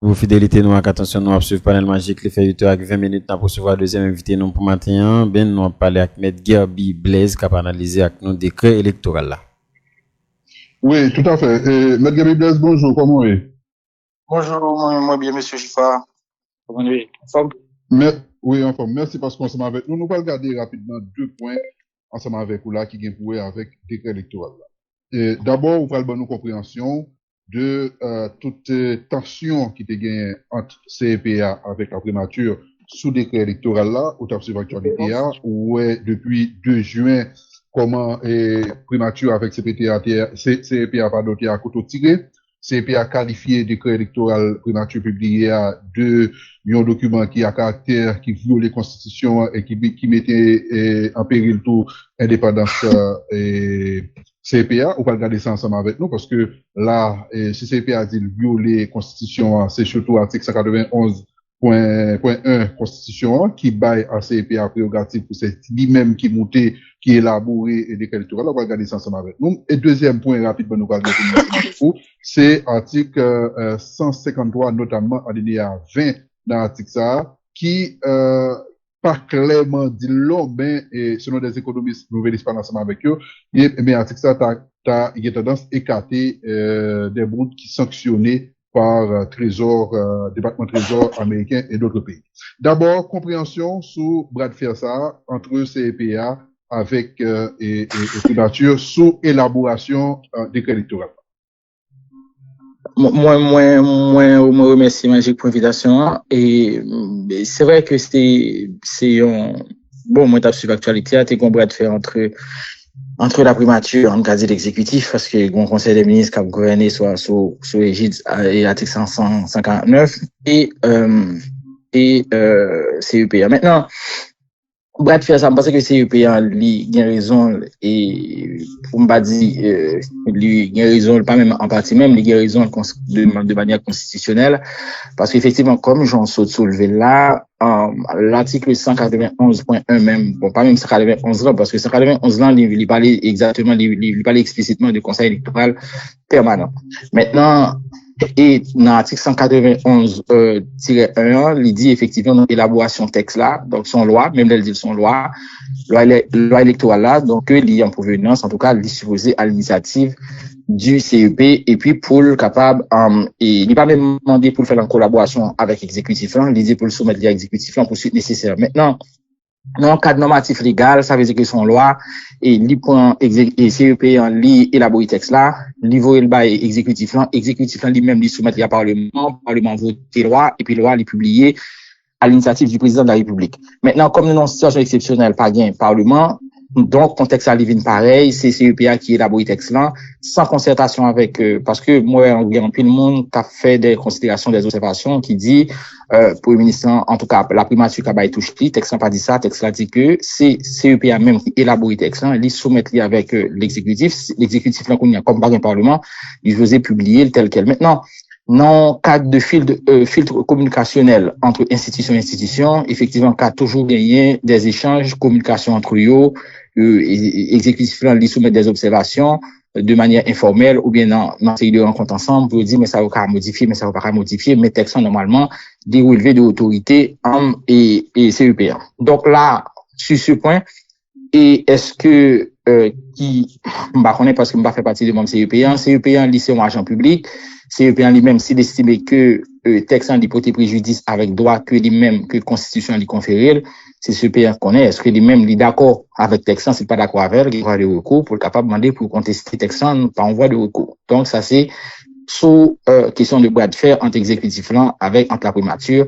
Pour fidélité, nous, attention, nous suivre panel magique, les fait 8h avec 20 minutes, nous recevoir deuxième invité, nous, pour matin, ben, nous allons parler avec M. Gerby Blaise, qui a analysé avec nous décret électoral là. Oui, tout à fait. M. Gerby Blaise, bonjour, comment est? Bonjour, moi bien, monsieur Giffard. Comment est vous? Oui, enfin, merci parce qu'on s'en avec nous. Nous allons regarder rapidement deux points ensemble avec vous là qui viennent pour avec décret électoral là. D'abord, vous allez nous compréhension de toute tension qui était gagnée entre CEPA avec la primature sous décret électoral là, au top sur l'actualité là, où est depuis 2 juin, comment primature avec CEPA pas doté à couteau tiré. CEPA a qualifié décret électoral primature publié à un document qui a caractère, qui viole les constitutions et qui mettait en péril tout indépendance CPA, on va regarder ça ensemble avec nous parce que là, si CPA dit violer la constitution, c'est surtout l'article 191.1 constitution qui baille à CPA prérogative pour c'est lui-même qui montait, qui élaboré et décret électoral. On va regarder ça ensemble avec nous. Et deuxième point rapidement, nous allons regarder avec vous, c'est article 153, notamment alinéa 20 dans l'article ça, qui pas clairement dit l'homme, mais selon des économistes, nous verrons pas ensemble avec eux, mais l'article ça, il y a tendance à écarter des bouts qui sanctionnés par département trésor américain et d'autres pays. D'abord, compréhension sous bras de fer ça entre CEPA avec et primature sous élaboration décret électoral. Moi, remercie Magic pour l'invitation. Et c'est vrai que c'est bon, moi, t'as suivi l'actualité, t'es qu'on de faire entre la primature, en cas de l'exécutif, parce que le conseil des ministres qui a gouverné soit sous égide et l'article 149 et CEPA. Maintenant, Brad faire ça, parce que CEPA, lui, il a raison, et pour me dire, lui, il a raison, pas même en partie même, il a raison de manière constitutionnelle, parce qu'effectivement, comme j'en saute soulevé là, l'article 191.1 même, bon, pas même 191 là, parce que 191 là, il parlait exactement, il parlait explicitement du conseil électoral permanent. Maintenant, et dans l'article 191-1, il dit effectivement dans l'élaboration texte là, donc son loi, même elle dit son loi électorale là, donc il y a en provenance, en tout cas, il est supposé à l'initiative du CEP, et puis pour le capable, et il n'est pas même demandé pour le faire en collaboration avec l'exécutif là, il dit pour le soumettre à l'exécutif là pour suite nécessaire. Maintenant, dans le cadre normatif légal, ça veut dire que son loi, et CEP en lit élaboré texte là, niveau le bail exécutif là lui-même lui soumettre au Parlement voter loi, et puis loi est publiée à l'initiative du président de la République. Maintenant, comme nous avons une situation exceptionnelle, pas gain Parlement, donc, contexte à l'ivine pareil, c'est CEPA qui élabore le texte là, sans concertation avec parce que moi, il y a un peu de monde qui a fait des considérations, des observations, qui dit, pour le ministre, en tout cas, la primature qui a été touchée, le texte n'a pas dit ça, le texte là dit que c'est CEPA même qui élabore le texte là, il soumet avec l'exécutif là, qu'on y a comme par un parlement, il faisait publier tel quel. Maintenant, dans le cadre de filtre communicationnel entre institution et institution, effectivement, il y a toujours gagné des échanges, communication entre eux, exécutif là, lui soumettre des observations de manière informelle ou bien dans série de rencontres ensemble pour dire mais ça va pas modifier, mais ça va pas modifier, mais texte normalement des relevés de l'autorité et CEPA. Donc là, sur ce point, et est-ce que qui bah connaît parce que m'a fait partie de mon CEPA, lycée un agent public, CEPA lui-même s'il estime que texte en hypothèse préjudice avec droit que lui-même que constitution lui confère, c'est CEPA connaît, est-ce que lui-même il est d'accord avec texte, s'il pas d'accord avec, il va de recours pour capable demander pour contester texte par envoi de recours. Donc ça c'est sous question de bras de fer entre exécutif là avec entre la primature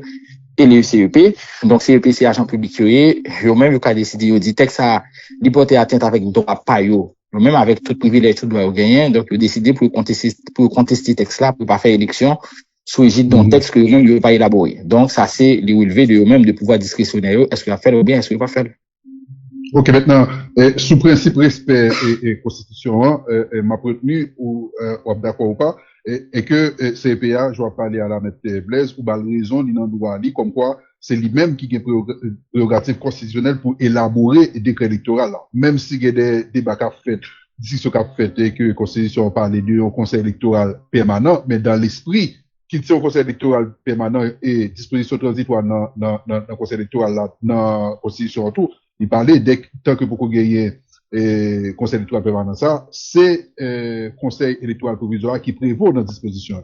et le CEP. Donc CEP c'est agent public yo même qui a décidé yo dit texte ça li porter atteinte avec droit pas yo même avec tout privilège tout droit gagner, donc yo décidé pour contester texte là pour pas faire élection sous égide d'un texte que eux-mêmes ils pas élaboré. Donc ça c'est les relevé de eux-mêmes de pouvoir discrétionnaire, est-ce qu'il a fait ou bien est-ce qu'il pas fait. OK, maintenant sous principe respect et constitution m'a retenu ou d'accord ou pas et que CPA je vais parler à la maître Blaise ou bal raison li nan droit li comme quoi c'est lui-même qui a prérogative constitutionnelle pour élaborer le décret électoral là. Même si il y a des débats qu'a fait discussion qu'a fait et que constitution parle de un conseil électoral permanent mais dans l'esprit qui tient au conseil électoral permanent et disposition transitoire dans le conseil électoral là, dans la constitution tout, il parlait dès que tant que beaucoup gagner conseil électoral permanent ça, c'est conseil électoral provisoire qui prévaut dans la disposition.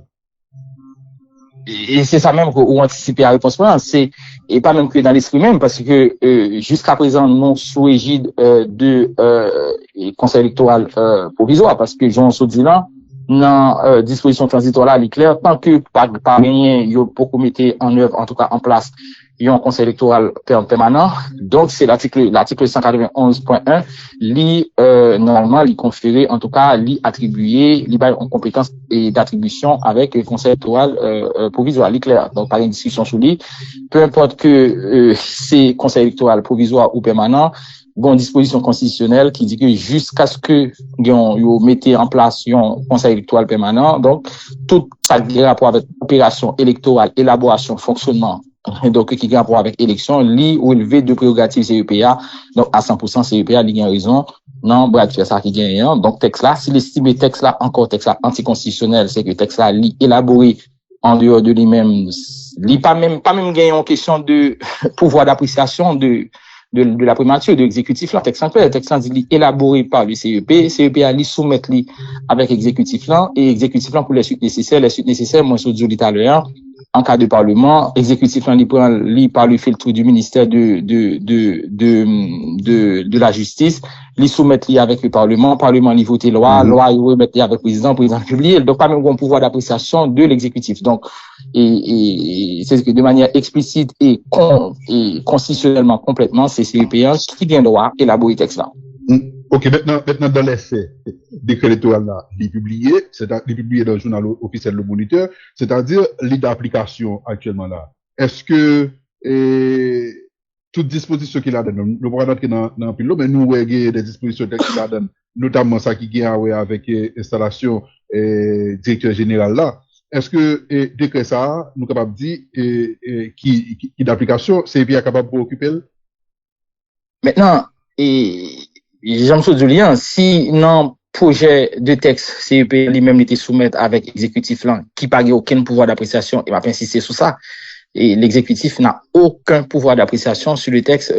Et c'est ça même qu'on anticipe la réponse c'est et pas même que dans l'esprit même parce que jusqu'à présent non sous égide de conseil électoral provisoire parce que Jean Saudi là dans disposition transitoire là il est clair tant que pas rien yo pour mettre en œuvre en tout cas en place il y a un conseil électoral permanent donc c'est l'article 191.1 li normalement li conféré en tout cas li attribué li ba en compétence et d'attribution avec le conseil électoral provisoire li clair donc pas une discussion sur lui peu importe que c'est conseil électoral provisoire ou permanent bon disposition constitutionnelle qui dit que jusqu'à ce que vous mettez en place un conseil électoral permanent donc tout ça qui a rapport avec opération électorale élaboration fonctionnement donc qui a rapport avec élection li ou élevé de prérogatives CEPA donc à 100% CEPA li a raison non bref c'est ça qui gagne donc texte là s'il estime texte là encore texte là anticonstitutionnel c'est que texte là li élaboré en dehors de lui-même li pas même gagner en question de pouvoir d'appréciation de la primature de l'exécutif là texte dit élaboré par le CEP a li soumettre li avec exécutif là et exécutif là pour les suites nécessaires moi sur dit tout à l'heure en cas de parlement exécutif là li par le filtre du ministère de la justice li soumettre li avec le parlement li voter loi il remettre avec président publier donc pas même un pouvoir d'appréciation de l'exécutif donc et c'est que de manière explicite et constitutionnellement complètement c'est CEPA qui vient droit élaborer texte là. OK, maintenant dans les faits, décret électoral là, il est publié dans le journal officiel Le Moniteur, c'est-à-dire l'application actuellement là. Est-ce que toute disposition qu'il a donné, nous pourrons entrer dans le pilote, mais nous avons des dispositions qu'il a donné, notamment ça qui vient avec installation directeur général là. Est-ce que décret ça, nous capable de dire qui d'application, c'est bien capable de occuper? Maintenant, Jean-Claude Julien, si non projet de texte CEP lui-même était soumis avec exécutif là, qui n'a aucun pouvoir d'appréciation, il va pas insister sur ça. Et l'exécutif n'a aucun pouvoir d'appréciation sur le texte,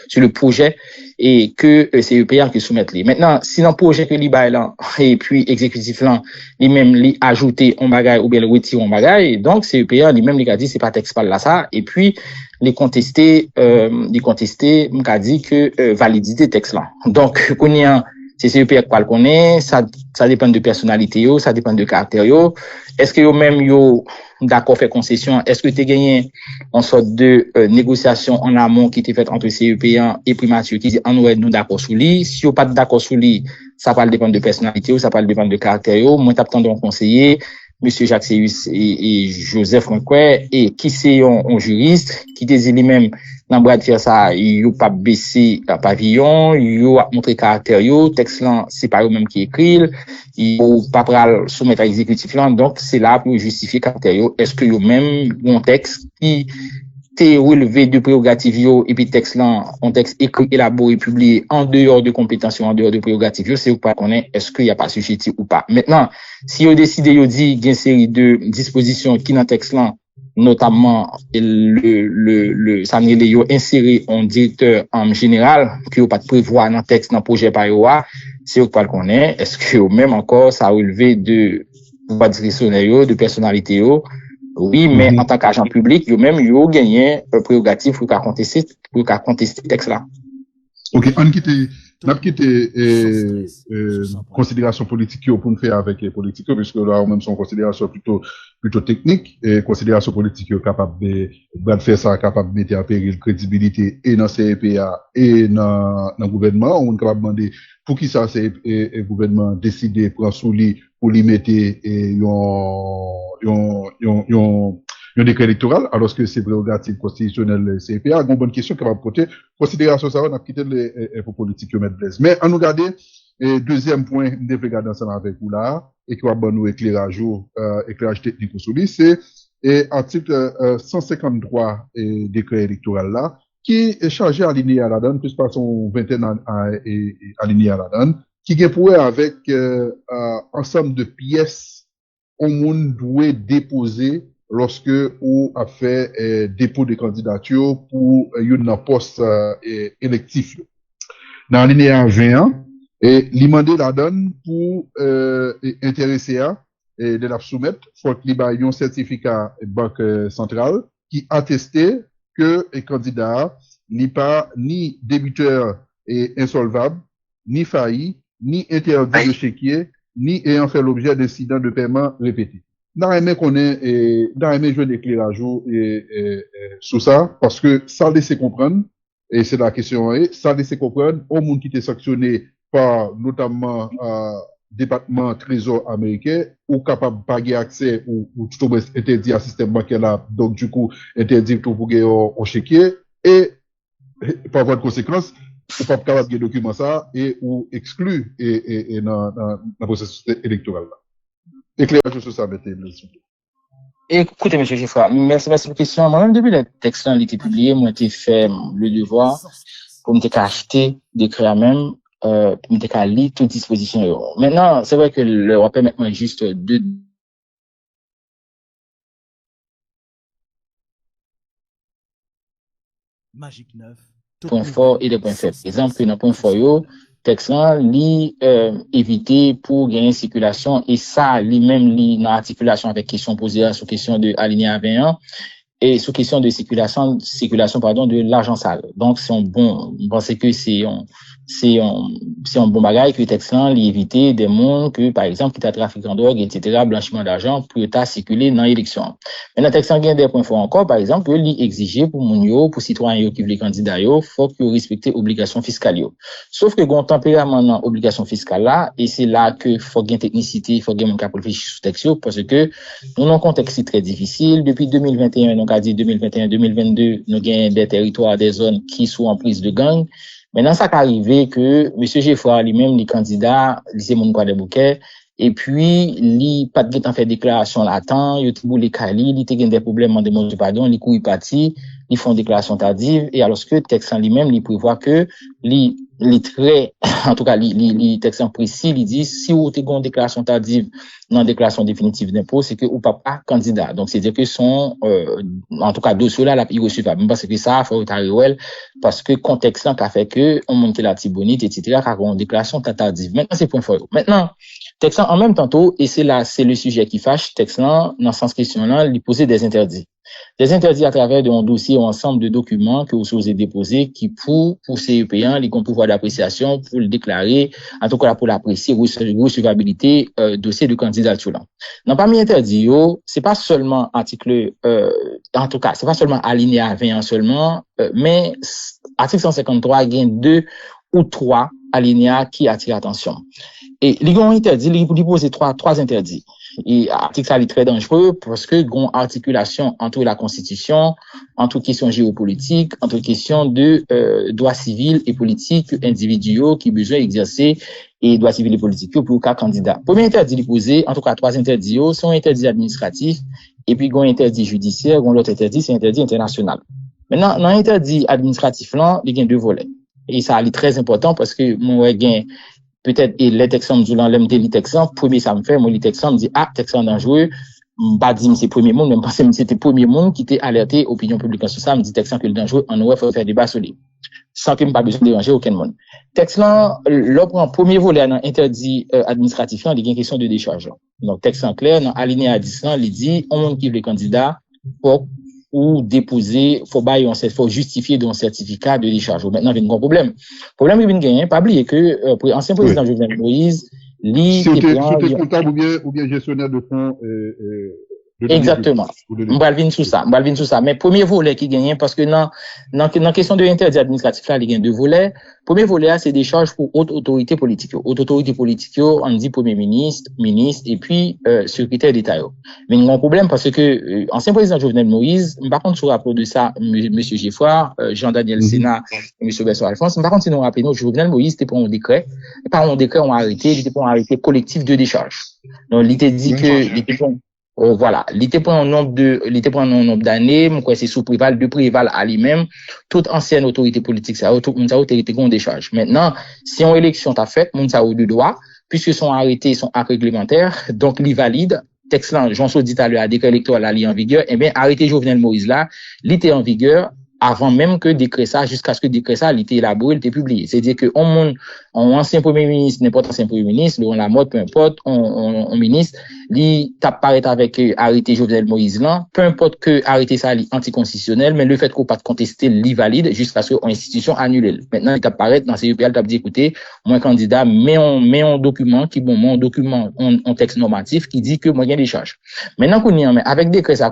sur le projet, et que CEPA qui soumettent lui. Maintenant, si dans le projet que lui là, et puis exécutif là, lui-même lui ajouter un bagage ou bien le retirer un bagage, donc CEPA lui-même lui a dit c'est pas texte par là ça, et puis les contester, m'a dit que validité texte là. Donc, qu'on y a c'est CEPA qui le connaît, ça dépend de personnalité, ça dépend de caractère. Est-ce que yo même yo d'accord faire concession? Est-ce que tu gagné en sorte de négociation en amont qui était faite entre CEPA et primature qui dit en nous d'accord sur lui? Si vous pas d'accord sur lui, ça va dépendre de personnalité, ça va dépendre de caractère. Moi t'attends un conseiller, monsieur Jacques Seyus et Joseph Franquet et qui c'est un juriste qui désire lui-même dans bras de faire ça, il pas baisser pavillon, il a montré caractère texte là, c'est pas eux même qui écrit, il pas pral soumettre à l'exécutif là, donc c'est là pour justifier caractère. Est-ce que eux même un texte qui t'es relevé de prérogatives et puis texte là, un texte écrit, élaboré, publié en dehors de compétences, en dehors de prérogatives, c'est ou pas qu'on est, est-ce qu'il y a pas sujet ou pas. Maintenant, si vous décidez, vous dit, il y a une série de dispositions qui dans texte là, notamment ça n'est inséré en directeur en général que vous pas prévoir dans texte dans projet par EOA c'est ou pas qu'on est est-ce que même encore ça relevé de pouvoir discrétionnaire de personnalité oui mais en tant qu'agent public vous même vous gagné prérogative pour contester texte là. OK, on a quitté considération politique pour nous faire avec les politiques puisque là même son considération plutôt technique et considération politique capable de faire ça capable de mettre en péril crédibilité et dans CEPA et dans le gouvernement on capable demander pour qui ça c'est le gouvernement décider prendre sous lui pour lui mettre un décret électoral, alors que c'est prérogative constitutionnelle CEPA. Une bonne question capable de porter. Considération ça, on a quitté les politiques que mettre Blaise. Mais, on nous regarde, deuxième point, on devrait regarder ensemble avec vous là, et qui va nous éclairage technique sur lui, c'est, article, 153, décret électoral là, qui est chargé à aligner à la donne, plus par son 21 aligné à la donne, qui est pour avec, ensemble de pièces, on doit déposer lorsque ou a fait dépôt de candidature pour une poste électif. Dans l'alinéa 21, et l'imandé la donne pour intéresser à et de la soumettre, faut qu'il y ait un certificat banque centrale qui attestait que les candidats n'est pas ni débiteur et insolvable, ni failli, ni interdit de chéquier, ni ayant fait l'objet d'incidents de paiement répétés. Dans les qu'on est, dans les jeux d'éclairage sur ça, parce que ça laisse comprendre, et c'est la question, ça laisse comprendre au monde qui était sanctionné par notamment département trésor américain ou capable de payer accès ou tout au moins interdit à système bancaire là, donc du coup interdit tout pour gagner au chéquier et par voie de conséquence ou pas capable de document ça et ou exclu et dans le processus électoral là. Éclairage sur ça, Écoutez, monsieur Geoffroy, merci pour la question. Moi-même, depuis le texte a été publié, moi, j'ai fait le devoir pour me acheter des créas même, pour me lire toutes dispositions. Maintenant, c'est vrai que l'Europe permet maintenant juste deux Magique 9. points forts et des points faibles. Par exemple, dans le point fort, texte là, éviter pour gagner circulation et ça, lui-même, dans l'articulation avec question posée sur question de alinéa 21 et sur question de circulation, pardon, de l'argent sale. Donc, c'est un bon, je pense que c'est un bon bagage que texte là, éviter des mondes que, par exemple, qui t'a trafic en drogue, etc., blanchiment d'argent, pour t'a circuler dans l'élection. Maintenant, texte là, gagne des points forts encore, par exemple, que exiger pour moun yo, pour citoyens qui veulent candidat yo, faut que respecter obligations fiscales yo. Sauf que, gon tempérament dans obligation fiscale là, et c'est là que faut gagner technicité, faut gagner mon cap réfléchir sur texte yo, parce que, nous, dans un contexte très difficile, depuis 2021, donc, à dire 2021-2022, nous gagnons des territoires, des zones qui sont en prise de gang. Maintenant, ça qui arrivé que M. Geoffroy lui-même, les candidats, lycée Mounouka des Bouquets, et puis, li pas de fait déclaration latent, il tout les cali, il te des problèmes en demande de pardon, li couille parti, ils font déclaration tardive, et alors que texte en lui-même, il prévoit que li très, en tout cas, li texte en précis, il dit, si vous avez une déclaration tardive, non déclaration définitive d'impôt, c'est que ou pas candidat. Donc, c'est-à-dire que son, en tout cas, dossier là, il recevable. Parce que ça, faut être parce que contexte là, qu'a fait que, on monte la tibonite, etc., car on déclaration tardive. Maintenant, c'est point fort. Maintenant, texte en même temps, et c'est là, c'est le sujet qui fâche, texte là, dans ce sens question là, il posait des interdits. Des interdits à travers d'un dossier ou ensemble de documents que vous osez déposer qui pour ces payants, les pouvoir d'appréciation pour le déclarer, en tout cas pour l'apprécier, recevabilité, dossier de candidature là. Non, parmi interdits, c'est pas seulement article, en tout cas, c'est pas seulement alinéa 21 seulement, mais article 153, il y a 2 ou 3 alinéas qui attirent l'attention. Et les gens interdits, ils posent trois interdits. Et article ça est très dangereux parce que gon articulation entre la Constitution, entre questions géopolitiques, entre questions de droits civils et politiques individuels qui besoin d'exercer et droits civils et politiques pour cas candidat. Premier interdit posé, en tout cas 3 interdits sont interdits administratifs et puis gon interdit judiciaire, gon l'autre interdit c'est interdit international. Maintenant dans interdit administratif là, il y a 2 volets. Et ça est très important parce que moi gain peut-être et les texans du l'emte li texan premier ça me fait moi les texans me dit texan dangereux pas dire c'est premier monde même parce que c'était premier monde qui était alerté opinion publique sur ça me dit texan que le dangereux en ouais faut faire débat sur lui sans que me pas besoin de déranger aucun monde texan l'autre en premier volet dans interdit administratif il y a une question de décharge donc texan clair dans alinéa 10 il dit on monde qui veut candidat ou déposer, faut justifier d'un certificat de décharge. Maintenant, il y a un gros problème. Problème, il y a gagné, pas oublier que, ancien président Jovenel Moïse, si t'es comptable ou bien gestionnaire de fonds, exactement. M'balvin sous ça. Mais premier volet qui gagne, parce que dans question de interdit administratif là, il y a 2 volets. Premier volet, c'est des charges pour haute autorité politique. Haute autorité politique, on dit premier ministre, et puis, secrétaire d'État. Mais il y a un problème parce que, ancien président Jovenel Moïse, par contre, sur rapport de ça, monsieur Geoffroy, Jean-Daniel Sénat, et monsieur Besson Alphonse, par contre, si nous rappelons, Jovenel Moïse, c'était pour un décret. Et par un décret, on a arrêté, il était pour un arrêté collectif de décharge. Donc, il était dit que, il était pour voilà, il était pour un nombre d'années, moi c'est sous Préval, de Préval à lui-même, toute ancienne autorité politique ça, tout monde ça autorité qu'on décharge. Maintenant, si une élection t'a fait, monde ça a de droit, puisque son arrêté sont actes réglementaires, donc il valide texte là, Jean-Saud dit à l'heure, décret électoral là, li en vigueur, eh bien, arrêté Jovenel Moïse là, il était en vigueur avant même que décret ça, jusqu'à ce que décret ça, il était élaboré, il était publié. C'est-à-dire que on ancien premier ministre, n'importe ancien premier ministre, Laurent Lamotte, peu importe, on ministre, li tape paraître avec arrêté Jovenel Moïse là, peu importe que arrêté ça, li anticonstitutionnel, mais le fait qu'on pas de contester, li valide, jusqu'à ce que l'institution annule. Maintenant, il tape paraître dans CEPA, il tape dit, écoutez, moi, candidat, mais on document, qui bon, mon document, on texte normatif, qui dit que moi, il y a des charges. Maintenant, mais avec décret ça,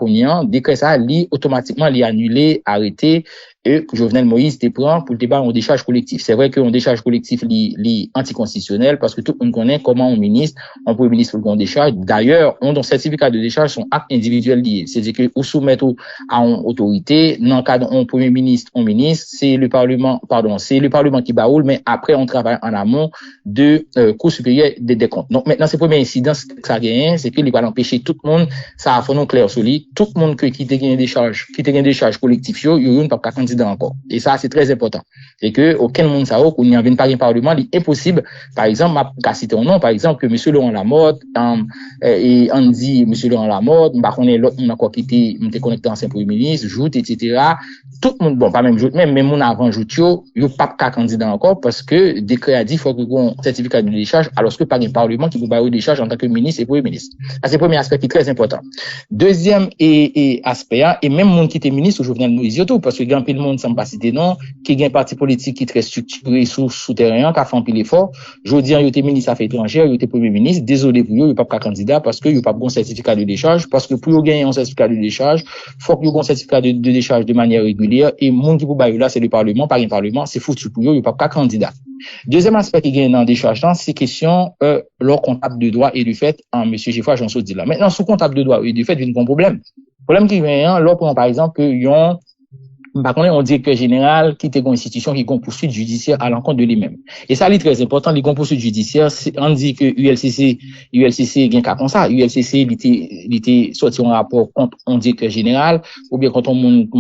li automatiquement, li annulé, arrêté, et que Jovenel Moïse te prend pour le débat en décharge collectif. C'est vrai qu'en décharge collectif, li anticonstitutionnel, parce que tout le monde connaît comment un ministre, un premier ministre pour le décharge. D'ailleurs, on dans certificat de décharge sont actes individuels liés. C'est-à-dire que, ou soumettre à une autorité, dans le cas d'un premier ministre, c'est le Parlement qui baoule, mais après, on travaille en amont de, Cour supérieure des comptes. Donc, maintenant, c'est premier incident, ça gagne, c'est qu'il va empêcher tout le monde, ça a fait non clair sur lui, tout le monde qui te gagne des charges collectif, il pas candidat encore. Et ça, c'est très important. C'est que, aucun monde ça, qu'on y a pas un parlement, il est impossible. Par exemple, ma citer un nom, par exemple, que monsieur Laurent Lamotte, et on dit monsieur Laurent Lamotte, bah, on est l'autre, on a quoi quitté, on était connecté ancien premier ministre, joute, etc. Tout le monde, bon, pas même joute, même mon avant joute, il pas qu'à candidat encore, parce que, décret a dit, faut que un certificat de décharge, alors que pas un parlement qui peut bailler des charges en tant que ministre et premier ministre. Ça, c'est le premier aspect qui est très important. Deuxième aspect, et même monde qui était ministre, au Jovenel Moïse, parce que grand pile monde sans pas citer non, qui gagne parti politique qui très structuré souterrain, qui a fait un pile effort. Je dis, il était ministre affaires étrangères, il était premier ministre, désolé pour eux, il pas candidat parce que il pas bon certificat de décharge, parce que pour gagner un certificat de décharge, faut que un certificat de décharge de manière régulière, et monde qui pour bailler là, c'est le parlement, pas un parlement, c'est foutu pour eux, il pas candidat. Deuxième aspect qui gagne dans décharge, c'est question, leur comptable de droit et du fait, monsieur Geoffroy Jean-Saud dit là. Maintenant, sous comptable de droit et du fait, il y a un bon problème. Problème qui vient, là, par exemple, que par contre, on dit que général, qui était une institution qui a une poursuite judiciaire à l'encontre de lui-même. Et ça, c'est très important, les poursuites judiciaires, on dit que ULCC, gagne qu'à comme ça. ULCC, il était sorti un rapport contre, on dit que général, ou bien quand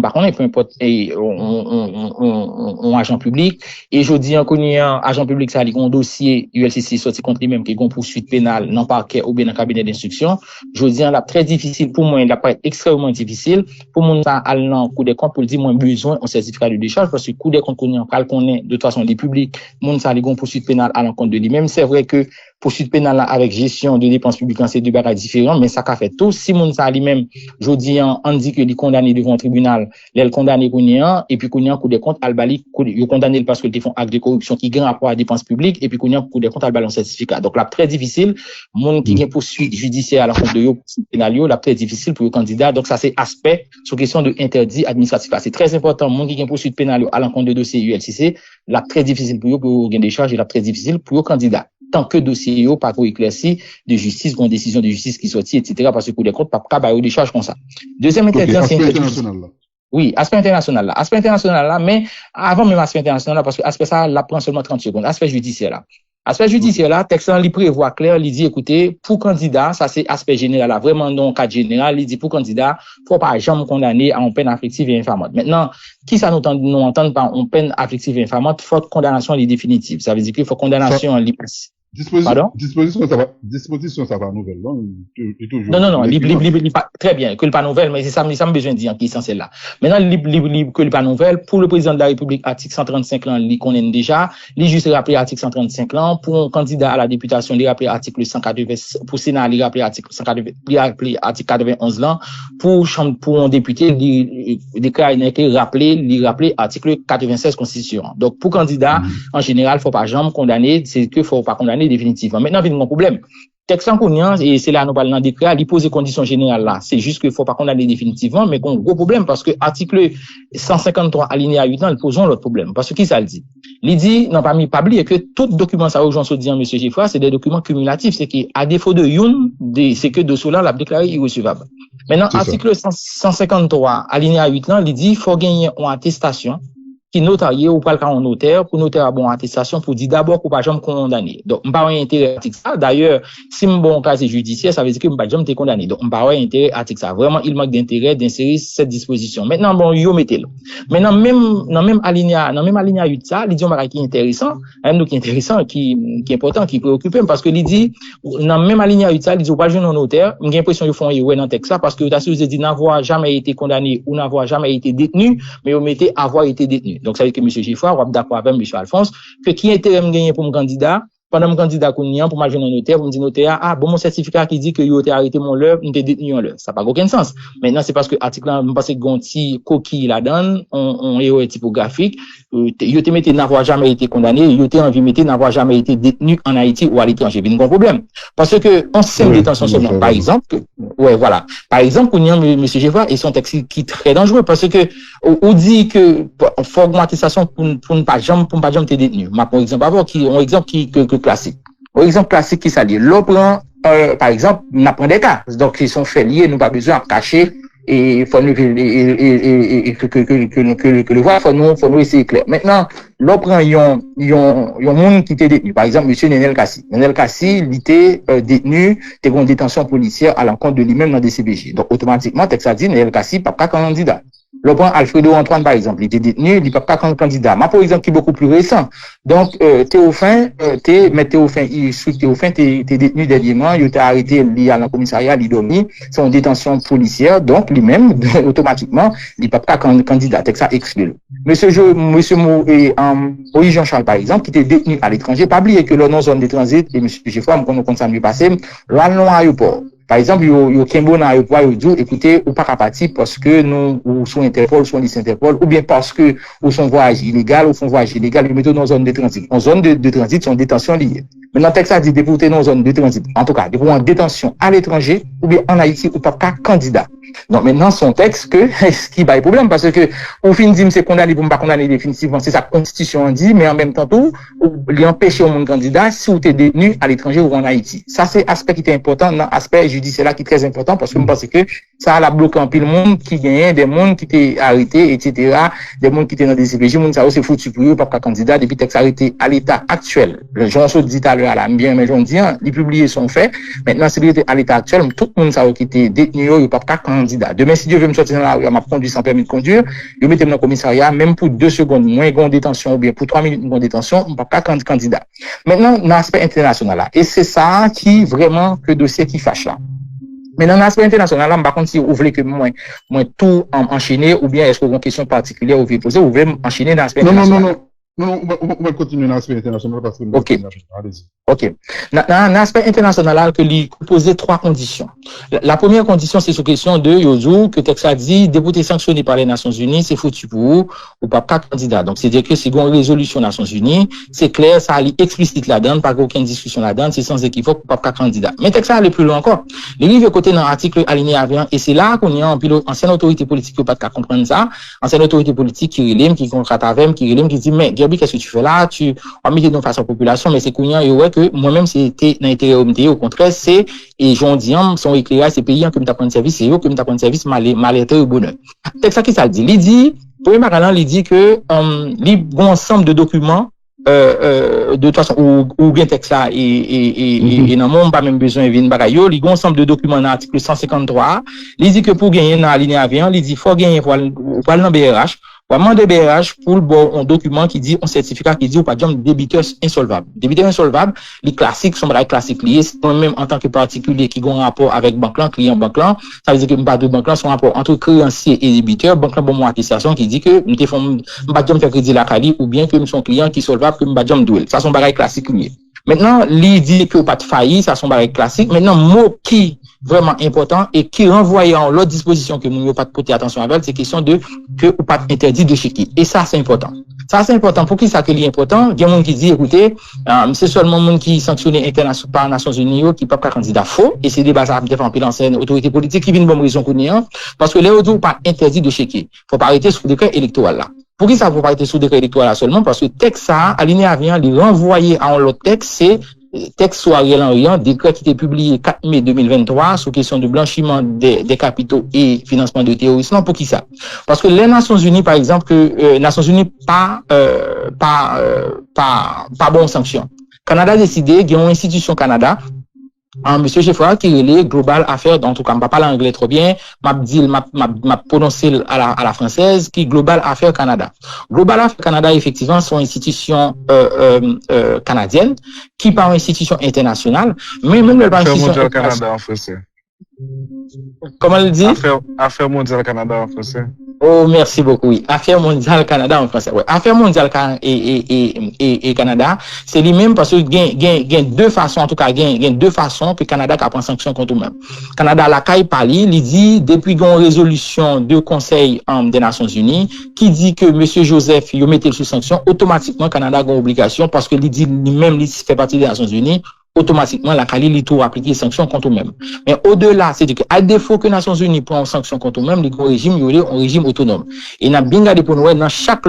par contre, peu importe, on agent public. Et je dis, qu'on y a un agent public, ça, il y a un dossier ULCC sorti contre lui-même, qui a une poursuite pénale, non parquet ou bien dans cabinet d'instruction. Je dis, là, très difficile pour moi, il a pas extrêmement difficile. Pour moi, ça, aller dans le coup des comptes pour le dire, moi, besoin un certificat de décharge parce que coup des comptes qu'on connaît de toute façon les publics monde ça les gon poursuite pénale à l'encontre de lui-même. C'est vrai que poursuite pénale là, avec gestion de dépenses publiques c'est deux bagages différents, mais ça qu'a fait tout si monde ça lui-même jodi on dit que il condamné devant un tribunal, il condamné qu'on et puis qu'on coup des comptes albali il condamné parce que il font acte de corruption qui grand rapport à dépenses publiques et puis qu'on coup des comptes albali un certificat. Donc là très difficile monde qui gagne poursuite judiciaire à l'encontre de yo pénal là très difficile pour le candidat. Donc ça c'est aspect sur question de interdit administratif. C'est très important monde qui gagne poursuite pénale à l'encontre de dossier ULCC, là très difficile pour eux pour gagner des charges et là très difficile pour le candidat. Tant que dossier yo pas éclairci de justice, une décision de justice qui sortit, etc. parce que coup des comptes pas capable des charges comme ça. Deuxième interdit, c'est international là. Oui, aspect international là. Aspect international là, mais avant même aspect international là, parce que aspect ça, là prend seulement 30 secondes. Aspect judiciaire là. Aspect judiciaire là, texte il prévoit clair, il dit écoutez, pour candidat, ça c'est aspect général là, vraiment non cadre général, il dit pour candidat, faut pas jamais condamner à une peine afflictive et infamante. Maintenant, qui ça nous entend par une peine afflictive et infamante, faut condamnation est définitive. Ça veut dire qu'il faut condamnation Disposition, ça va nouvelle, non? Non, très bien, que le pas nouvelle, mais c'est ça me besoin de dire qui est censé là. Maintenant, que le pas nouvelle, pour le président de la République, article 135 là, il connaît déjà, il juste rappelé article 135 là, pour un candidat à la députation, il rappelé article 180, pour Sénat, il rappelé article 180, il rappelé article 91 là, pour un député, il rappelé article 96 Constitution. Donc, pour candidat, en général, faut pas jamais condamner, c'est que faut pas condamner définitivement. Maintenant, il y a un problème. Texte en connaît, et c'est là, nous parlons dans des décret, il pose des conditions générales là. C'est juste qu'il faut pas condamner définitivement, mais qu'on a un gros problème parce que article 153 alinéa 8 ans, il pose l'autre problème. Parce que qui ça le dit? Il dit, non, pas oublier que tout document, ça, aux gens se disent, monsieur Geoffroy, c'est des documents cumulatifs. C'est qu'à défaut de c'est que de cela, l'a déclaré irrecevable. Maintenant, article 153 alinéa 8 ans, il dit, il faut gagner une attestation qui notarié ou pas le cas en notaire, pour notaire à bon attestation, pour dire d'abord qu'on pas jamais condamné. Donc, m'pas intérêt à ça. D'ailleurs, si mon cas c'est judiciaire, ça veut dire que m'pas jamais été condamné. Donc, m'pas intérêt à ça. Vraiment, il manque d'intérêt d'insérer cette disposition. Maintenant, bon, yo mettez-le. Maintenant, même alinéa 8 ça, il dit un bagage qui est intéressant, qui est intéressant, qui est important, qui préoccupe, parce que il dit, dans même alinéa 8 ça, il dit, ou pas jeune en notaire, j'ai l'impression qu'ils font ouais dans texte ça, parce que, t'as dit, n'avoir jamais été condamné ou n'avoir jamais été détenu, mais vous mettez avoir été détenu. Donc, ça veut dire que M. Giffard, on va d'accord avec M. Alphonse, que qui intérêt me gagner pour mon candidat, pendant mon candidat qu'on y a, pour ma jeune notaire, pour me dire notaire, bon, mon certificat qui dit que yo été arrêté mon l'heure, m'était détenu en l'heure. Ça n'a pas aucun sens. Maintenant, c'est parce que article là, me passe gonti, coquille la donne, on est typographique, yo te mettez n'avoir jamais été condamné, yo te envie mettez n'avoir jamais été détenu en Haïti ou à l'étranger. Il y a un problème. Parce que, on sait une détention seulement. Par exemple, voilà. Par exemple, qu'on y a M. Giffard et son texte qui est très dangereux parce que, on dit que, faut augmenter ça pour ne pas jamais te détenu. Par exemple, un exemple que classique. Un exemple classique qui s'allie. L'on prend, par exemple, on apprend des cas. Donc, ils sont faits liés, nous pas besoin de cacher, et faut nous, que le voir, faut nous essayer clair. Maintenant, l'on prend, yon monde qui était détenu. Par exemple, monsieur Nenel Kassi. Nenel Kassi, il était détenu, était en détention policière à l'encontre de lui-même dans des CBG. Donc, automatiquement, texte a dit, Nenel Kassi, pas candidat. Le point Alfredo Antoine, par exemple, il était détenu, il n'est pas candidat. Moi, par exemple, qui est beaucoup plus récent. Donc, Théophane, t'es détenu dernièrement, il était arrêté, il à la commissariat, il dormi, c'est en détention policière, donc, lui-même, automatiquement, il n'est pas candidat. C'est ça, exclu. Monsieur Moïse Jean-Charles, par exemple, qui était détenu à l'étranger, pas oublier que le non-zone de transit, et monsieur Geoffroy, on compte ça mieux passé, l'allons à l'aéroport. Par exemple, yo Kembo dans l'aéroport, yo dit, écoutez, ou pas capable parce que nous, ou sont Interpol, sont lycée Interpol, ou bien parce que, ou sont voyage illégal, ou sont voyage illégal, ils mettent dans zone de transit. En zone de transit, sont détention liée. Maintenant, texte a dit déporter dans zone de transit. En tout cas, déporter en détention à l'étranger, ou bien en Haïti, ou pas candidat. Donc, maintenant, son texte ce qui va être problème, parce que, au fin dit, c'est condamné pour ne pas condamner définitivement, c'est sa constitution dit, mais en même temps, tout, lui empêcher au monde candidat si vous êtes détenu à l'étranger ou en Haïti. Ça, c'est aspect qui est important, dans aspect judiciaire là qui est très important, parce que je pense que ça a bloqué un pile monde qui gagnait, des mondes qui étaient arrêtés, etc., des mondes qui étaient dans des CPJ, monde ça c'est foutu pour eux, pas candidat, depuis texte arrêté à l'état actuel. Le Jean Saud dit à l'heure, là, bien, mais j'en dis, les publiés sont faits. Maintenant, c'est à l'état actuel, tout le monde ça qui était détenu, il pas candidat. Demain, si Dieu veut me sortir dans la rue, m'a conduit sans permis de conduire, je mets dans le commissariat, même pour 2 secondes, moins de détention, ou bien pour 3 minutes de détention, on ne peut pas candidat. Maintenant, dans l'aspect international là. Et c'est ça qui, vraiment, que dossier qui fâche là. Mais dans l'aspect international là, par contre, si vous voulez que moi tout enchaîner, ou bien est-ce que vous avez une question particulière vous voulez poser, vous voulez enchaîner dans l'aspect international? Non, on va continuer dans l'aspect international parce que OK. OK. Dans l'aspect international, que lui poser 3 conditions. La première condition, c'est sur question de Yozo, que texte a dit, député sanctionné par les Nations Unies, c'est foutu pour vous, ou pas candidat. Donc, c'est-à-dire que c'est une résolution des Nations Unies, c'est clair, ça allait explicite là-dedans, pas aucune discussion là-dedans, c'est sans équivoque, ou pas candidat. Mais texte a allé plus loin encore. Les livres côté dans l'article aligné à 20, et c'est là qu'on y a un pilote, ancienne autorité politique qui pas comprendre ça, ancienne autorité politique qui relève, qui contrate avec, qui relève, qui dit, mais, Gabi, qu'est-ce que tu fais là? Tu as mis de face à la population, mais c'est qu'on y a, que moi-même, c'était dans l'intérêt au contraire, c'est, et j'en dis, son éclairage, c'est payant que me t'apprendre service, c'est eux que me t'apprendre service, mal-être au bonheur. C'est ça qui ça dit. Il dit, premier magasin, il dit que, les bons ensemble de documents, de toute façon, ou bien texte ça, et non, mon pas même besoin de venir bagayo, il y a un ensemble de documents dans l'article 153, il dit que pour gagner dans la ligne avion, il dit, faut gagner pour aller dans BRH, pour demander BRH pour un document qui dit, un certificat qui dit, ou pas de débiteur insolvable. Débiteur insolvable, les classiques sont des classiques liés, même en tant que particulier qui ont un rapport avec banque client banque ça veut dire que pas de banque sont un rapport entre créancier et débiteur, banque bon mon attestation qui dit que me font pas de faire crédit la Cali ou bien que son client qui solvable que pas de double. Ça sont des classiques liés. Maintenant, il dit que pas de faillite, ça sont des classiques. Maintenant, mot qui vraiment important et qui renvoie en l'autre disposition que nous ne pas porter attention avec, c'est question de que ou pas interdit de chéquier. Et ça, c'est important. Ça, c'est important. Pour qui ça que est important? Il y a des gens qui disent, écoutez, c'est seulement les gens qui sanctionnés par les Nations Unies qui ne peuvent pas candidat faux. Et c'est des bases à défendre l'ancienne autorité politique qui viennent bonne raison qu'on y a. Parce que les autres pas interdit de chéquier. Faut pas arrêter sous décret électoral là. Pour qui ça faut pas arrêter sous décret électoral là seulement? Parce que texte ça, aligné à rien, les renvoyer à l'autre texte, c'est texte sur Ariel Henry, décret qui était publié 4 mai 2023 sur question de blanchiment des capitaux et financement de terrorisme. Pour qui ça? Parce que les Nations Unies, par exemple, que Nations Unies pas bonne sanction. Canada a décidé, il y a une institution Canada, monsieur Geoffroy qui relève Global Affaires, en tout cas, je ne parle pas l'anglais trop bien, m'a prononcé à la française, qui Global Affaires Canada. Global Affaires Canada, effectivement, sont institutions canadiennes, qui par institution internationale, mais même le par institution mondiale Canada en français. Comment le dit? Affaires mondiales Canada en français. Oh, merci beaucoup, oui. Affaires mondiales Canada en français. Ouais. Affaires mondiales et Canada, c'est lui-même parce que il y a deux façons, en tout cas, il y a deux façons que Canada a pris sanction contre nous-mêmes. Canada, la CAI parli, il dit, depuis une résolution du Conseil des Nations Unies, qui dit que M. Joseph, il mettait sous sanction, automatiquement, Canada a une obligation parce que il dit lui-même, il fait partie des Nations Unies, automatiquement, la CALI, il tout appliquer sanctions contre eux-mêmes. Mais au-delà, c'est-à-dire qu'à défaut que les Nations Unies prennent sanctions contre eux-mêmes, les régimes, il y a un régime autonome. Et on a bien gardé pour nous, dans chaque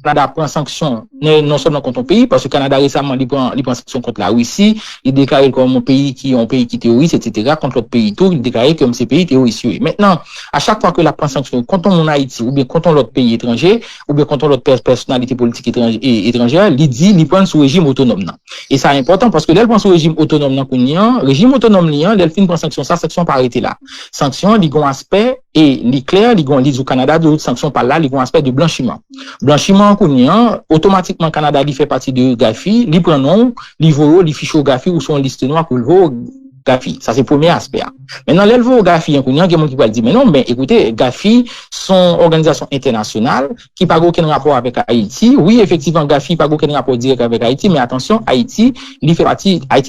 Canada prend sanction, non seulement contre un pays, parce que Canada récemment, il prend sanction contre la Russie, il déclare comme un pays qui terroriste, etc., contre l'autre pays, tout, il déclare comme ces pays terroristes. Maintenant, à chaque fois que la prend sanction contre mon Haïti, ou bien contre l'autre pays étranger, ou bien contre l'autre personnalité politique étrangère, il dit, il prend sous régime autonome. Et ça est important parce que là, il prend sous régime autonome dans régime autonome liant, l'elfine prend sanction, ça, sanction par arrêté là. Sanction, il y a un aspect, et l'éclair, il y a au Canada, d'autres sanctions par là, il y a un aspect de blanchiment. Blanchiment, automatiquement, Canada, il fait partie de Gafi, il prend nom, il vaut, il fiche au Gafi ou son liste noire pour le vaut Gafi. Ça, c'est le premier aspect. Maintenant, l'élève au Gafi, il y a quelqu'un qui va dire, mais non, mais écoutez, Gafi, son organisation internationale, qui n'a aucun rapport avec Haïti. Oui, effectivement, Gafi n'a aucun rapport direct avec Haïti, mais attention, Haïti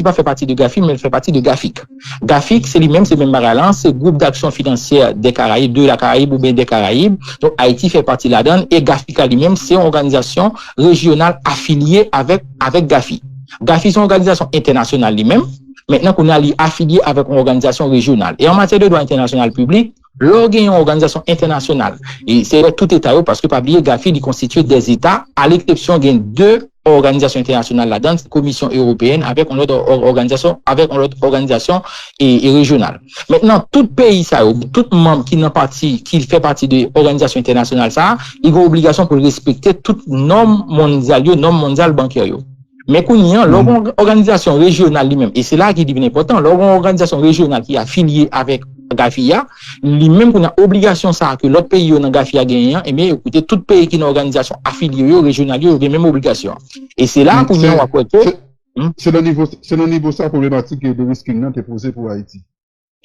pas fait partie de Gafi, mais il fait partie de Gafic. Gafic, c'est lui-même, c'est même Baralan, c'est le groupe d'action financière des Caraïbes, de la Caraïbe ou bien des Caraïbes. Donc, Haïti fait partie là-dedans, et Gafic lui-même, c'est une organisation régionale affiliée avec Gafi. Gafi, c'est une organisation internationale lui-même. Maintenant qu'on a affilié avec une organisation régionale. Et en matière de droit international public, l'organe une organisation internationale. Et c'est tout État, parce que, pas oublier, Gafi, il constitue des États, à l'exception, il y a deux organisations internationales là-dedans, Commission européenne, avec une autre organisation et régionale. Maintenant, tout pays, ça, tout membre qui fait partie de l'organisation internationale, ça, il a une obligation pour respecter toutes normes mondiales bancaires. Mais qu'on y a l'organisation régionale lui-même, et c'est là qui devient important, l'organisation régionale qui est affiliée avec Gafia, lui-même qu'on a obligation ça, que l'autre pays dans Gafia gagnant, et bien écoutez, tout pays qui est une organisation affiliée régionale, il a la même obligation. Et c'est là qu'on y a c'est le niveau ça problématique de risking qui est posé pour Haïti.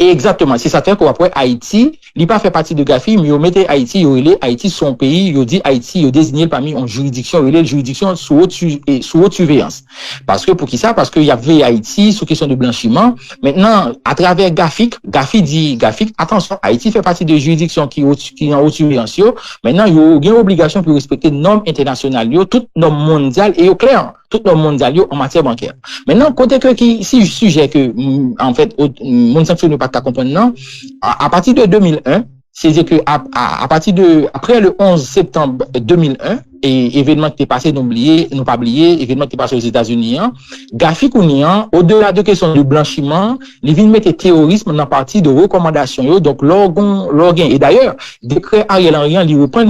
Exactement. C'est ça fait qu'après Haïti, il pas fait partie de Gafi, mais il mettait Haïti, Haïti son pays, il dit Haïti, il désigné parmi une juridiction, juridiction sous haute surveillance. Parce que, pour qui ça? Parce qu'il y avait Haïti sous question de blanchiment. Maintenant, à travers Gafi dit, attention, Haïti fait partie de juridiction qui est en haute surveillance. Maintenant, il y a une obligation pour respecter normes internationales, toutes normes mondiales et au clair. Toutes normes mondiales en matière bancaire. Maintenant, côté que si sujet que, en fait, mon sanction ne pas qu'à comprendre, non, à partir de 2001, c'est-à-dire que à partir de après le 11 septembre 2001 et événement qui est passé non pas oublié événement qui est passé aux États-Unis, Gafi Kounian, au-delà de question de blanchiment, les vignes mettent terrorisme dans partie de recommandation. Donc l'organe et d'ailleurs décret Ariel Henry il reprend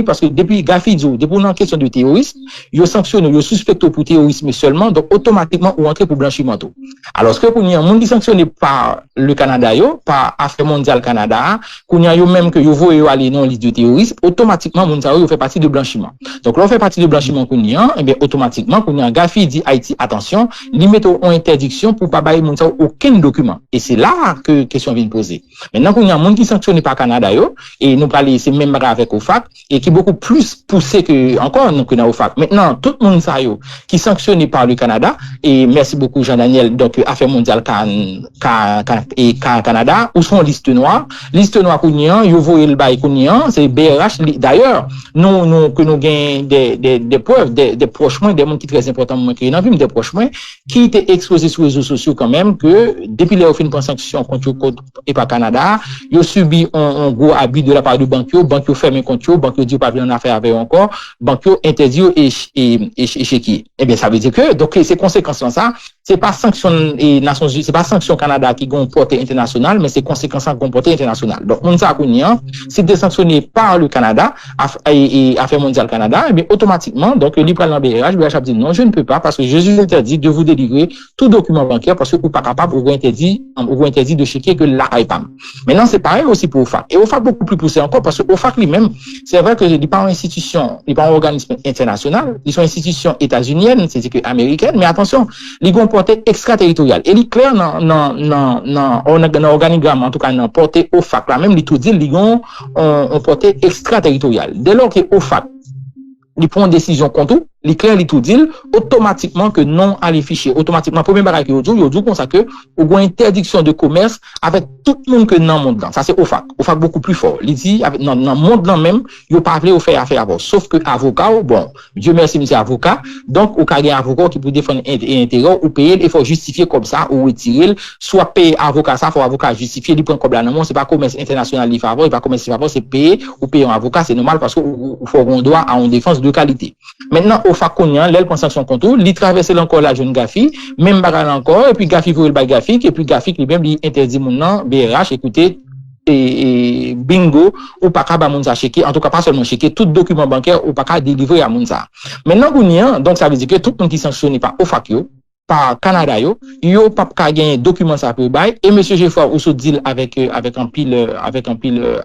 parce que depuis Gafi depuis une question de terrorisme, il sanctionne, il suspecte pour terrorisme seulement, donc automatiquement ou entrer pour blanchiment tout. Alors que Kounian monde sanctionné par le Canada par Affaires mondiales Canada, Kounian même que yo voye aller dans liste de terrorisme, automatiquement monde ça fait partie de blanchiment. Donc, là, on fait partie de blanchiment qu'on y a, et bien, automatiquement, qu'on y a Gafi dit Haïti, attention, limite en interdiction pour pas bailler aucun document. Et c'est là que question vient poser. Maintenant, qu'on y a un monde qui sanctionne par Canada, et nous parlons, c'est même avec OFAC, et qui est beaucoup plus poussé que, encore, nous, qu'on a OFAC. Maintenant, tout le monde, ça, qui sanctionne par le Canada, et merci beaucoup, Jean-Daniel, donc, Affaires mondiales et Canada, où sont liste noire qu'on y a, yo voye le bail qu'on y a, c'est BRH, d'ailleurs, que nous gagnons des preuves, des proches des gens qui sont très importants, des proches qui étaient exposés sur les réseaux sociaux quand même, que depuis les offres de sanctions contre et par Canada, ils ont subi un gros abus de la part de banquiers, banquiers fermés contre eux, banquiers disent pas en affaire avec encore, banquiers interdits et chez qui. Eh bien, ça veut dire que, donc, ces conséquences-là, c'est pas sanction et Nations Unies, c'est pas sanction Canada qui gon portée internationale, mais c'est conséquences qui gon portée internationale. Donc, on ça si t'es sanctionné par le Canada, et Affaires mondiales Canada, et bien, automatiquement, donc, il prend l'embérage, BRH a dit non, je ne peux pas, parce que je suis interdit de vous délivrer tout document bancaire, parce que vous pas capable, vous interdit de checker que la IPAM. Maintenant, c'est pareil aussi pour OFAC. Et OFAC beaucoup plus poussé encore, parce que OFAC lui-même, c'est vrai que il n'est pas une institution, il n'est pas un organisme international, ils sont institutions états-uniennes, c'est-à-dire que américaines, mais attention, ils ont une portée extraterritoriale. Et il est clair dans l'organigramme, en tout cas, dans portée OFAC, là même, il tout dit, ils ont une portée extraterritoriale. Dès lors que OFAC, il prend une décision contre tout, il clair, il tout dit, automatiquement que non à les fichiers. Automatiquement, premier barrage que vous dit comme ça que, ou une interdiction de commerce avec tout le monde que dans le monde. Ça, c'est OFAC. OFAC beaucoup plus fort. Il dit, dans le monde là même, il n'a pas appelé au faire affaire avant. Sauf que avocat, bon, Dieu merci, monsieur avocat. Donc, au cas d'un avocat qui peut défendre un intérêt, ou payer, il faut justifier comme ça, ou retirer, soit payer avocat, ça, faut avocat justifier, il prend comme là, non, c'est pas commerce international, il favor, il pas commerce favor, c'est payer, ou payer un avocat, c'est normal parce qu'il faut qu'on doit à une défense de qualité. Maintenant, OFAC connaît, l'aile prend sanction contre tout, il traverse encore la jeune Gafi, même bagarre encore, et puis Gafi pour le bail Gafi, et puis Gafi lui-même, il interdit mon nom, BRH, écoutez, et bingo, ou pas qu'à Mounsa checker, en tout cas pas seulement checker, tout document bancaire, ou pas qu'à délivrer à Mounsa. Maintenant, donc ça veut dire que tout le monde qui sanctionné par OFAC, par Canada, yo pas qu'à gagner document ça peut bail, et monsieur Geoffroy, ou se deal avec un pile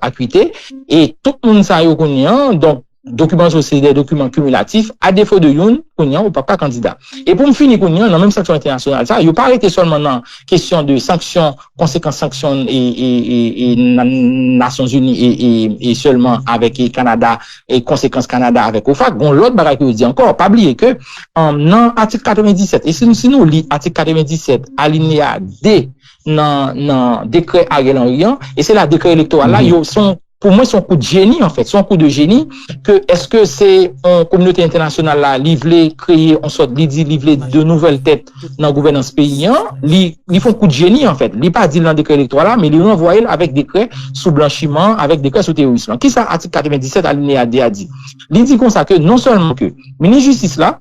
acuité, et tout le monde ça yo connaît, donc, documents c'est des documents cumulatifs, à défaut de yon, ou pas candidat. Et pour me finir, dans la même sanction internationale, ça, il pas arrêté seulement dans question de sanctions, conséquences sanctions et Nations Unies et seulement avec Canada et conséquences Canada avec OFAC. Bon, l'autre barrière que vous dit encore, pas oublier que, dans l'article 97, et si nous lit article 97, alinéa D, dans décret Ariel Henry, et c'est la décret électoral là, ils sont pour moi, son coup de génie, en fait, son coup de génie, que est-ce que c'est une communauté internationale là, livré, créer, en sorte, livré de nouvelles têtes dans la gouvernance paysan, ils font coup de génie, en fait. Ils pas dit dans le décret électoral là, mais ils renvoient avec décret sous blanchiment, avec décret sous terrorisme. Qui ça, article 97, alinéa D a dit? Il dit comme ça que non seulement que, ministre justice là,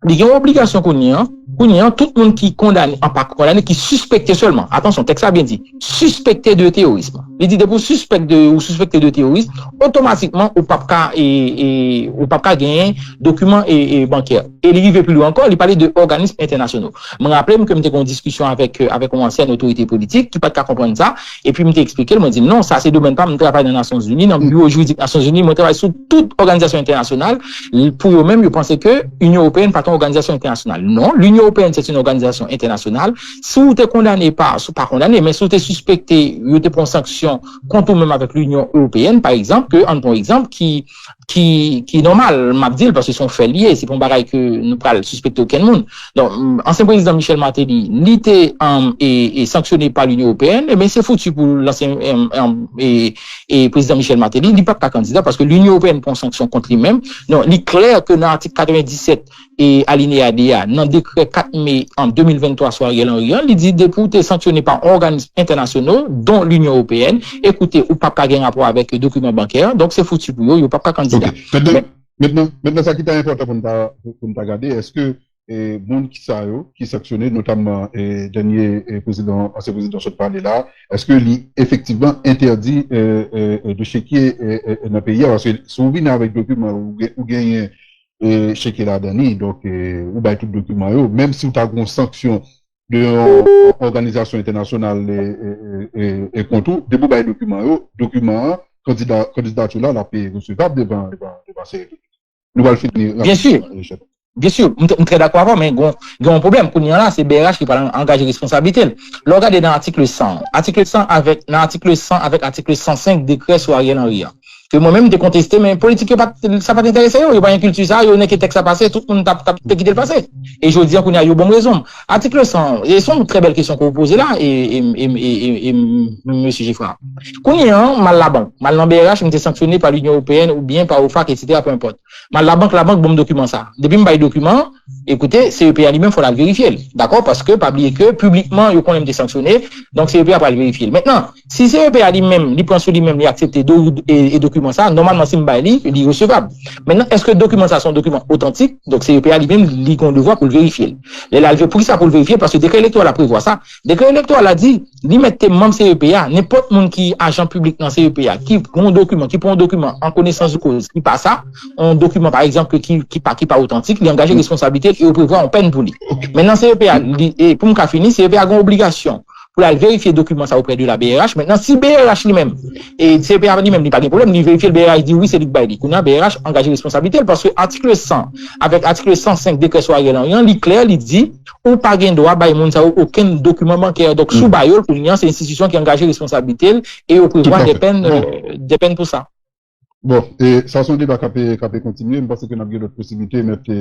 il y a une obligation qu'on y a, tout le monde qui condamne, pas condamné, qui suspecté seulement. Attention, texte a bien dit. Suspecté de terrorisme. Il dit, pour suspecter de terrorisme, automatiquement, au PAPCA gagner documents et bancaires. Et il va plus loin encore, il parlait de organismes internationaux. Je me rappelle que j'étais en discussion avec une ancienne autorité politique, qui pas qu'à comprendre ça, et puis m'était expliqué, il m'a dit, non, ça, c'est domaine pas, je travaille dans les Nations Unies, dans le bureau juridique des Nations Unies, je travaille sous toute organisation internationale. Pour eux-mêmes, ils pensaient que l'Union européenne pas une organisation internationale. Non, l'Union européenne, c'est une organisation internationale. Si vous êtes condamné pas condamné, mais si vous êtes suspecté, vous êtes pour sanction contre même avec l'Union européenne, par exemple, qui est normal, m'a dit, parce qu'ils sont faits liés, c'est pour un bagage que nous pas suspecter aucun monde. Donc, ancien président Michel Martelly, l'ité, est sanctionné par l'Union européenne, mais c'est foutu pour l'ancien, et président Michel Martelly, il n'est pas candidat parce que l'Union européenne prend sanction contre lui-même. Non, il est clair que dans l'article 97 et alinéa DA, dans le décret 4 mai en 2023 sur Ariel Henry, il dit depuis que sanctionné par organismes internationaux, dont l'Union européenne, écoutez, ou pas gagner rapport avec documents bancaires, donc c'est foutu pour eux, il n'y a pas candidat. Okay. Maintenant, ça qui est important pour nous regarder, est-ce que monde qui sanctionné, notamment dernier président, ancien président de parler là, est-ce que effectivement interdit de checker dans le pays, parce que si vous venez avec documents ou gagnez checker la dernière, donc ou bien tout document, même si vous avez une sanction de organisation internationale et contre, de vous avez document candidature là, la paix recevable devant ces. Nous allons finir. Bien sûr. Bien sûr, je suis très d'accord avec mais il y a un problème. Pour là, c'est BRH qui va engager responsabilité. Le regardez dans l'article 100. Article 100 avec article 105 décret sur Ariel Henry. Que moi-même, j'ai contesté, mais politique, ça pas t'intéresser, il n'y a pas une culture, ça, il y a un texte à passer, tout le monde t'a quitté le passé. Et je veux dire qu'on a eu bonne raison. Article 100, et ce sont de très belles questions que vous posez là, et monsieur Geoffroy. Qu'on y a, mal la banque, mal l'embérage, été sanctionné par l'Union européenne, ou bien par OFAC, etc., peu importe. Mal la banque, bon document ça. Depuis me bail document, écoutez, CEPA lui-même, faut la vérifier. D'accord? Parce que, pas oublier que, publiquement, il y a quand même été sanctionné, donc CEPA va le vérifier. Maintenant, si CEPA lui-même, il prend sur lui-même, il accepte et documents document ça, normalement, si m'bail il est recevable. Maintenant, est-ce que le document ça sont document authentiques? Donc, CEPA lui-même, il qu'on devoir pour le vérifier. Là, il pour ça pour le vérifier parce que le décret électoral a prévoit ça. Le décret électoral a dit, lui mettre membre CEPA, n'importe monde qui est agent public dans CEPA, qui prend un document en connaissance de cause, qui passe ça, un document, par exemple, qui pas authentique, il est engagé responsabilité et il prévoit en peine pour lui. Maintenant, CEPA, et pour me finir, CEPA a une obligation pour aller vérifier le document ça auprès de la BRH. Maintenant, si BRH lui-même, et CPA lui-même, il n'y a pas de problème, il vérifie le BRH, dit oui, c'est lui qui baille. Qu'on a BRH engagé responsabilité parce que article 100, avec article 105 décret soit il est clair, il dit, ou pas gain droit, baille moun ça aucun document bancaire. Donc, sous baillol, pour l'union, c'est une institution qui a engagé responsabilité et au prévoir des peines pour ça. Bon, et ça, c'est un débat qui peut continuer. Je pense que nous avons d'autres possibilités, mettre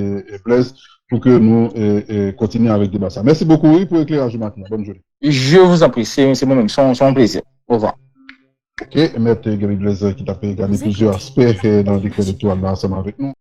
Blaise, pour que nous continuions avec le débat. Merci beaucoup pour l'éclairage maintenant. Bonne journée. Je vous en prie, c'est moi-même, c'est un plaisir. Au revoir. Ok, Maître Gabriel Blaise qui t'a gagné plusieurs aspects dans le décret électoral ensemble avec nous.